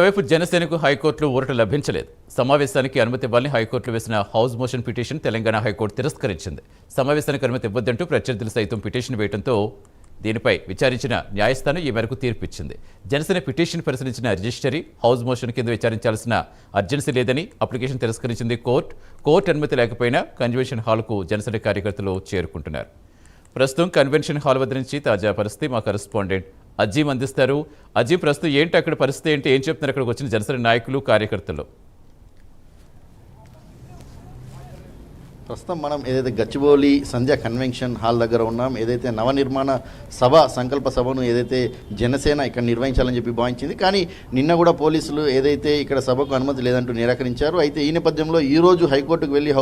వైపు జనసేనకు హైకోర్టులో ఊరట లభించలేదు. సమావేశానికి అనుమతి ఇవ్వాలని హైకోర్టులో వేసిన house motion petition Telangana high court తిరస్కరించింది. సమావేశానికి అనుమతి ఇవ్వద్దంటూ ప్రత్యర్థులు సైతం పిటిషన్ వేయడంతో దీనిపై విచారించిన న్యాయస్థానం ఈ మేరకు తీర్పు ఇచ్చింది. జనసేన పిటిషన్ పరిశీలించిన రిజిస్ట్రీ హౌస్ మోషన్ కింద విచారించాల్సిన అర్జెన్సీ లేదని అప్లికేషన్ తిరస్కరించింది కోర్టు అనుమతి లేకపోయినా కన్వెన్షన్ హాల్కు జనసేన కార్యకర్తలు చేరుకుంటున్నారు. ప్రస్తుతం కన్వెన్షన్ హాల్ వద్ద నుంచి తాజా పరిస్థితి మా కరెస్పాండెంట్ అజీం అందిస్తారు. అజీం, ప్రస్తుతం ఏంటి అక్కడ పరిస్థితి ఏంటి, ఏం చెప్తున్నారు అక్కడికి వచ్చిన జనసేన నాయకులు కార్యకర్తలు? ప్రస్తుతం మనం ఏదైతే గచ్చిబౌలి సంధ్య కన్వెన్షన్ హాల్ దగ్గర ఉన్నాం. ఏదైతే నవనిర్మాణ సభ సంకల్ప సభను ఏదైతే జనసేన ఇక్కడ నిర్వహించాలని చెప్పి భావించింది, కానీ నిన్న కూడా పోలీసులు ఏదైతే ఇక్కడ సభకు అనుమతి లేదంటూ నిరాకరించారు. అయితే ఈ నేపథ్యంలో ఈరోజు హైకోర్టుకు వెళ్ళి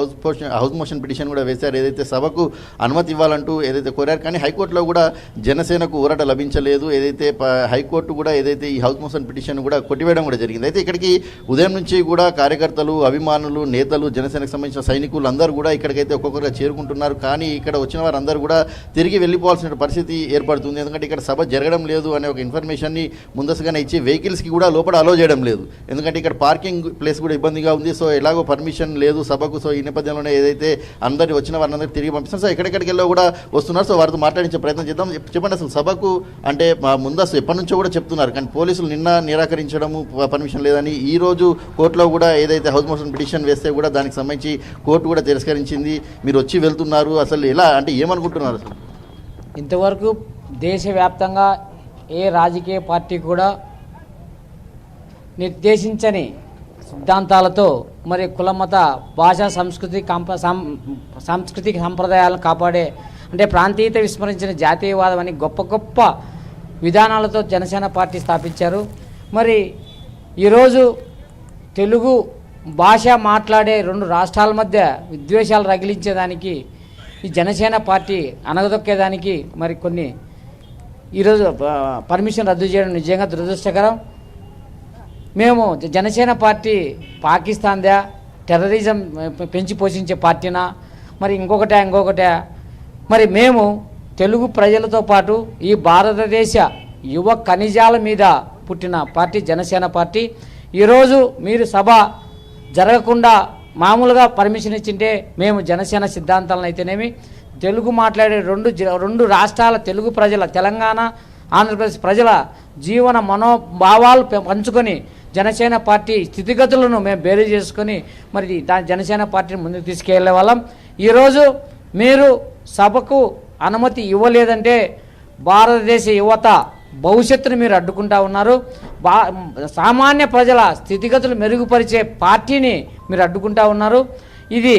హౌస్ మోషన్ పిటిషన్ కూడా వేశారు. ఏదైతే సభకు అనుమతి ఇవ్వాలంటూ ఏదైతే కోరారు, కానీ హైకోర్టులో కూడా జనసేనకు ఊరట లభించలేదు. ఏదైతే హైకోర్టు కూడా ఏదైతే ఈ హౌస్ మోషన్ పిటిషన్ కూడా కొట్టివేయడం కూడా జరిగింది. అయితే ఇక్కడికి ఉదయం నుంచి కూడా కార్యకర్తలు, అభిమానులు, నేతలు, జనసేనకు సంబంధించిన సైనికులు అందరూ కూడా ఇక్కడికైతే ఒక్కొక్కరుగా చేరుకుంటున్నారు. కానీ ఇక్కడ వచ్చిన వారందరూ కూడా తిరిగి వెళ్ళిపోవాల్సిన పరిస్థితి ఏర్పడుతుంది. ఎందుకంటే ఇక్కడ సభ జరగడం లేదు అనే ఒక ఇన్ఫర్మేషన్ని ముందస్తుగానే ఇచ్చి వెహికల్స్కి కూడా లోపల అలో చేయడం లేదు. ఎందుకంటే ఇక్కడ పార్కింగ్ ప్లేస్ కూడా ఇబ్బందిగా ఉంది. సో ఎలాగో పర్మిషన్ లేదు సభకు. సో ఈ నేపథ్యంలోనే ఏదైతే అందరి వచ్చిన వారందరూ తిరిగి పంపిస్తాం. సో ఎక్కడెక్కడికి వెళ్ళో కూడా వస్తున్నారు. సో వారితో మాట్లాడించే ప్రయత్నం చేద్దాం. చెప్పండి, అసలు సభకు అంటే ముందస్తు ఎప్పటి నుంచో కూడా చెప్తున్నారు, కానీ పోలీసులు నిన్న నిరాకరించడము, పర్మిషన్ లేదని, ఈ రోజు కోర్టులో కూడా ఏదైతే హౌస్ మోషన్ పిటిషన్ వేస్తే కూడా దానికి సంబంధించి కోర్టు కూడా తిరస్కరించింది. మీరు వచ్చి వెళ్తున్నారు, అసలు ఎలా అంటే ఏమనుకుంటున్నారు? అసలు ఇంతవరకు దేశవ్యాప్తంగా ఏ రాజకీయ పార్టీ కూడా నిర్దేశించని సిద్ధాంతాలతో మరి కులమత భాషా సాంస్కృతిక సంప్రదాయాలను కాపాడే అంటే ప్రాంతీయత విస్మరించిన జాతీయవాదం అని గొప్ప గొప్ప విధానాలతో జనసేన పార్టీ స్థాపించారు. మరి ఈరోజు తెలుగు భాష మాట్లాడే రెండు రాష్ట్రాల మధ్య విద్వేషాలు రగిలించేదానికి ఈ జనసేన పార్టీ అనగదొక్కేదానికి మరి కొన్ని ఈరోజు పర్మిషన్ రద్దు చేయడం నిజంగా దురదృష్టకరం. మేము జనసేన పార్టీ పాకిస్తాన్దా, టెర్రరిజం పెంచి పోషించే పార్టీనా, మరి ఇంకొకటే మరి మేము తెలుగు ప్రజలతో పాటు ఈ భారతదేశ యువ ఖనిజాల మీద పుట్టిన పార్టీ జనసేన పార్టీ. ఈరోజు మీరు సభ జరగకుండా మామూలుగా పర్మిషన్ ఇచ్చింటే మేము జనసేన సిద్ధాంతాలను అయితేనేమి తెలుగు మాట్లాడే రెండు రాష్ట్రాల తెలుగు ప్రజల, తెలంగాణ ఆంధ్రప్రదేశ్ ప్రజల జీవన మనోభావాలు పంచుకొని జనసేన పార్టీ స్థితిగతులను మేము బేరీ చేసుకొని మరి జనసేన పార్టీని ముందుకు తీసుకెళ్లే వాళ్ళం. ఈరోజు మీరు సభకు అనుమతి ఇవ్వలేదంటే భారతదేశ యువత భవిష్యత్తును మీరు అడ్డుకుంటా ఉన్నారు. సామాన్య ప్రజల స్థితిగతులు మెరుగుపరిచే పార్టీని మీరు అడ్డుకుంటా ఉన్నారు. ఇది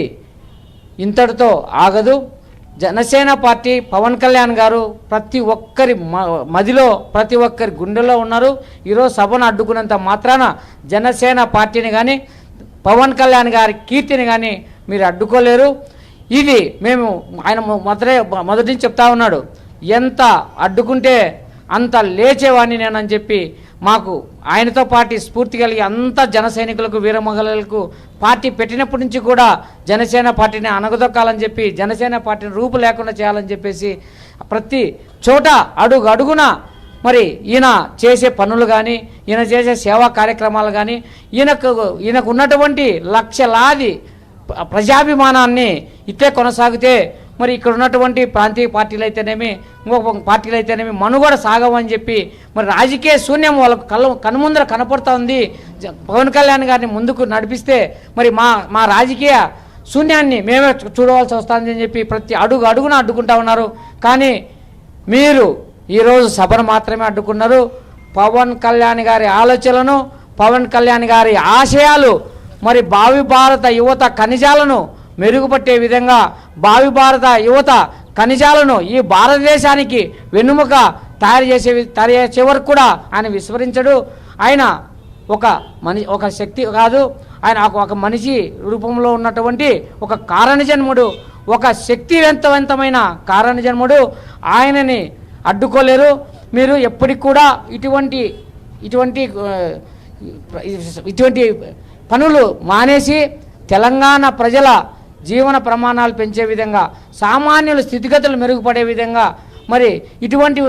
ఇంతటితో ఆగదు. జనసేన పార్టీ పవన్ కళ్యాణ్ గారు ప్రతి ఒక్కరి మదిలో, ప్రతి ఒక్కరి గుండెలో ఉన్నారు. ఈరోజు సభను అడ్డుకున్నంత మాత్రాన జనసేన పార్టీని కానీ పవన్ కళ్యాణ్ గారి కీర్తిని కానీ మీరు అడ్డుకోలేరు. ఇది మేము ఆయన మొదటి నుంచి చెప్తా ఉన్నాడు, ఎంత అడ్డుకుంటే అంత లేచేవాడిని నేనని చెప్పి మాకు ఆయనతో పాటు స్ఫూర్తి కలిగి అంత జన సైనికులకు, వీరమహిళలకు పార్టీ పెట్టినప్పటి నుంచి కూడా జనసేన పార్టీని అనగదొక్కాలని చెప్పి, జనసేన పార్టీని రూపు లేకుండా చేయాలని చెప్పేసి ప్రతి చోట అడుగున మరి ఈయన చేసే పనులు కానీ, ఈయన చేసే సేవా కార్యక్రమాలు కానీ, ఈయనకు ఉన్నటువంటి లక్షలాది ప్రజాభిమానాన్ని ఇట్లే కొనసాగితే మరి ఇక్కడ ఉన్నటువంటి ప్రాంతీయ పార్టీలు అయితేనేమి, ఇంకొక పార్టీలు అయితేనేమి మనుగడ సాగవని చెప్పి మరి రాజకీయ శూన్యం వాళ్ళకు కనుముందర కనపడుతూ ఉంది. పవన్ కళ్యాణ్ గారిని ముందుకు నడిపిస్తే మరి మా రాజకీయ శూన్యాన్ని మేమే చూడవలసి వస్తుందని చెప్పి ప్రతి అడుగున అడ్డుకుంటా ఉన్నారు. కానీ మీరు ఈరోజు సభను మాత్రమే అడ్డుకున్నారు. పవన్ కళ్యాణ్ గారి ఆలోచనలను, పవన్ కళ్యాణ్ గారి ఆశయాలు, మరి భావి భారత యువత ఖనిజాలను మెరుగుపట్టే విధంగా, భావి భారత యువత ఖనిజాలను ఈ భారతదేశానికి వెన్నుముక తయారు చేసే వరకు కూడా ఆయన విస్మరించడు. ఆయన ఒక శక్తి కాదు, ఆయన ఒక మనిషి రూపంలో ఉన్నటువంటి ఒక కారణజన్ముడు, ఒక శక్తివంతమైన కారణజన్ముడు. ఆయనని అడ్డుకోలేరు. మీరు ఎప్పటికి కూడా ఇటువంటి పనులు మానేసి తెలంగాణ ప్రజల జీవన ప్రమాణాలు పెంచే విధంగా, సామాన్యుల స్థితిగతులు మెరుగుపడే విధంగా మరి ఇటువంటి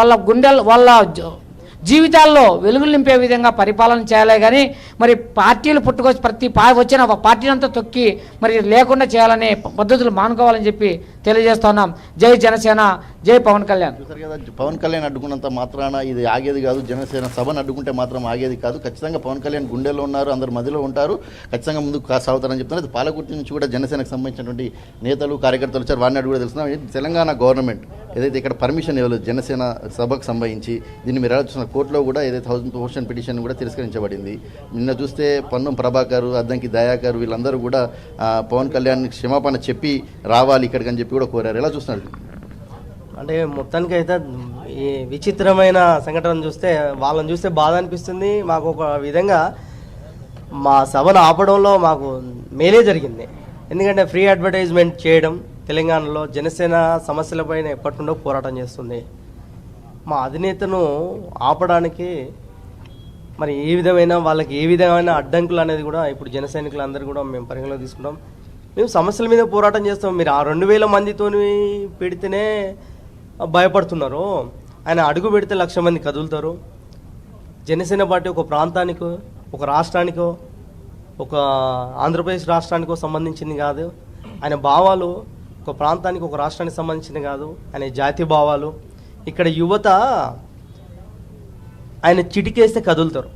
వాళ్ళ గుండెల వాళ్ళ జీవితాల్లో వెలుగులు నింపే విధంగా పరిపాలన చేయాలి కానీ మరి పార్టీలు పుట్టుకొచ్చి వచ్చిన పార్టీని అంతా తొక్కి మరి లేకుండా చేయాలనే పద్ధతులు మానుకోవాలని చెప్పి తెలియజేస్తున్నాం. జై జనసేన, జై పవన్ కళ్యాణ్. చూసారు కదా, పవన్ కళ్యాణ్ అడ్డుకున్నంత మాత్రాన ఇది ఆగేది కాదు. జనసేన సభను అడ్డుకుంటే మాత్రం ఆగేది కాదు. ఖచ్చితంగా పవన్ కళ్యాణ్ గుండెల్లో ఉన్నారు, అందరు మధ్యలో ఉంటారు, ఖచ్చితంగా ముందుకు సాగుతారని చెప్తున్నారు. పాలకుర్తి నుంచి కూడా జనసేనకు సంబంధించినటువంటి నేతలు కార్యకర్తలు వచ్చారు. వారిని అడుగు కూడా తెలుస్తున్నాం. తెలంగాణ గవర్నమెంట్ ఏదైతే ఇక్కడ పర్మిషన్ ఇవ్వలేదు జనసేన సభకు సంబంధించి, దీన్ని మీరు ఎలా చూస్తున్న కోర్టులో కూడా ఏదైతే హౌస్ మోషన్ పిటిషన్ కూడా తిరస్కరించబడింది. నిన్న చూస్తే పొన్నం ప్రభాకర్, అద్దంకి దయాకర్ వీళ్ళందరూ కూడా పవన్ కళ్యాణ్ క్షమాపణ చెప్పి రావాలి ఇక్కడికి అని చెప్పి కూడా కోరారు. ఎలా చూస్తున్నారు? అంటే మొత్తానికి అయితే ఈ విచిత్రమైన సంఘటన చూస్తే వాళ్ళని చూస్తే బాధ అనిపిస్తుంది. మాకు ఒక విధంగా మా సభను ఆపడంలో మాకు మేలే జరిగింది. ఎందుకంటే ఫ్రీ అడ్వర్టైజ్మెంట్ చేయడం, తెలంగాణలో జనసేన సమస్యలపైన ఎప్పటి నుండో పోరాటం చేస్తుంది. మా అధినేతను ఆపడానికి మరి వాళ్ళకి ఏ విధమైన అడ్డంకులు అనేది కూడా ఇప్పుడు జన సైనికులందరూ కూడా మేము పరిగణలో తీసుకుంటాం. మేము సమస్యల మీద పోరాటం చేస్తాం. మీరు ఆ 2000 మందితో పెడితేనే భయపడుతున్నారు. ఆయన అడుగు పెడితే 1,00,000 మంది కదులుతారు. జనసేన పార్టీ ఒక ప్రాంతానికో, ఒక రాష్ట్రానికో, ఒక ఆంధ్రప్రదేశ్ రాష్ట్రానికో సంబంధించింది కాదు. ఆయన భావాలు ఒక ప్రాంతానికి, ఒక రాష్ట్రానికి సంబంధించింది కాదు. ఆయన జాతీయ భావాలు. ఇక్కడ యువత ఆయన చిటికేస్తే కదులుతారు.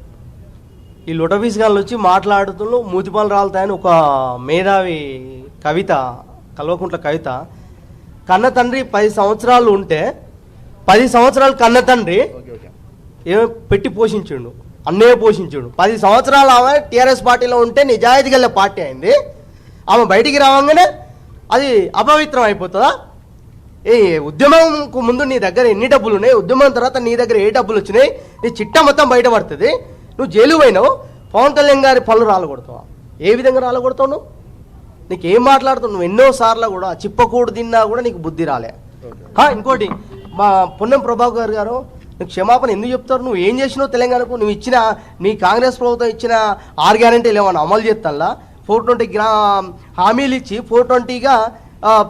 ఈ లొటబీస్గాళ్ళు వచ్చి మాట్లాడుతూ మూతిపాలు రాలుతాయని ఒక మేధావి కవిత, కల్వకుంట్ల కవిత, కన్న తండ్రి 10 సంవత్సరాలు ఉంటే 10 సంవత్సరాలు కన్న తండ్రి ఏమో పెట్టి పోషించిండు, అన్నయ్య పోషించుడు. 10 సంవత్సరాలు ఆమె టీఆర్ఎస్ పార్టీలో ఉంటే నిజాయితీ గల పార్టీ అయింది. ఆమె బయటికి రావంగానే అది అపవిత్రం అయిపోతుందా? ఏ ఉద్యమంకు ముందు నీ దగ్గర ఎన్ని డబ్బులు ఉన్నాయి, ఉద్యమం తర్వాత నీ దగ్గర ఏ డబ్బులు వచ్చినాయి, నీ చిట్టా మొత్తం బయటపడుతుంది. నువ్వు జైలు పోయినావు, పవన్ కళ్యాణ్ గారి పళ్ళు రాలగొడతావా? ఏ విధంగా రాలగొడతావు? నువ్వు నీకు ఏం మాట్లాడుతావు? నువ్వు ఎన్నోసార్లు కూడా చిప్పకూడు తిన్నా కూడా నీకు బుద్ధి రాలే. ఇంకోటి, మా పొన్నం ప్రభాకర్ గారు నీకు క్షమాపణ ఎందుకు చెప్తారు? నువ్వు ఏం చేసినావు తెలంగాణకు? నువ్వు ఇచ్చిన నీ కాంగ్రెస్ ప్రభుత్వం ఇచ్చిన 6 గ్యారెంటీలు ఏమన్నా అమలు చేస్తాలా? 420 హామీలు ఇచ్చి 420గా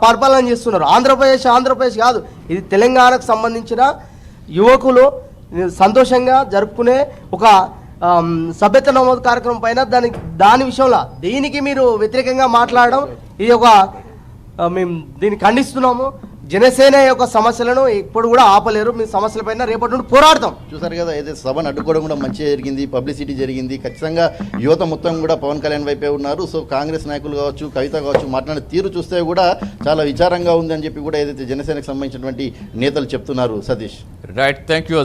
పరిపాలన చేస్తున్నారు. ఆంధ్రప్రదేశ్ కాదు, ఇది తెలంగాణకు సంబంధించిన యువకులు సంతోషంగా జరుపుకునే ఒక సభ్యత నమోదు కార్యక్రమం పైన దాని విషయంలో దీనికి మీరు వ్యతిరేకంగా మాట్లాడడం, ఇది ఒక మేము దీన్ని ఖండిస్తున్నాము. జనసేన యొక్క సమస్యలను ఇప్పుడు కూడా ఆపలేరు. మీ సమస్యలపైన రేపటి నుండి పోరాడతాం. చూసారు కదా, అయితే సభను అడ్డుకోవడం కూడా మంచిగా జరిగింది, పబ్లిసిటీ జరిగింది. ఖచ్చితంగా యువత మొత్తం కూడా పవన్ కళ్యాణ్ వైపే ఉన్నారు. సో కాంగ్రెస్ నాయకులు కావచ్చు, కవిత కావచ్చు, మాట్లాడే తీరు చూస్తే కూడా చాలా విచారంగా ఉంది అని చెప్పి కూడా ఏదైతే జనసేనకు సంబంధించినటువంటి నేతలు చెప్తున్నారు. Satish, right, thank you.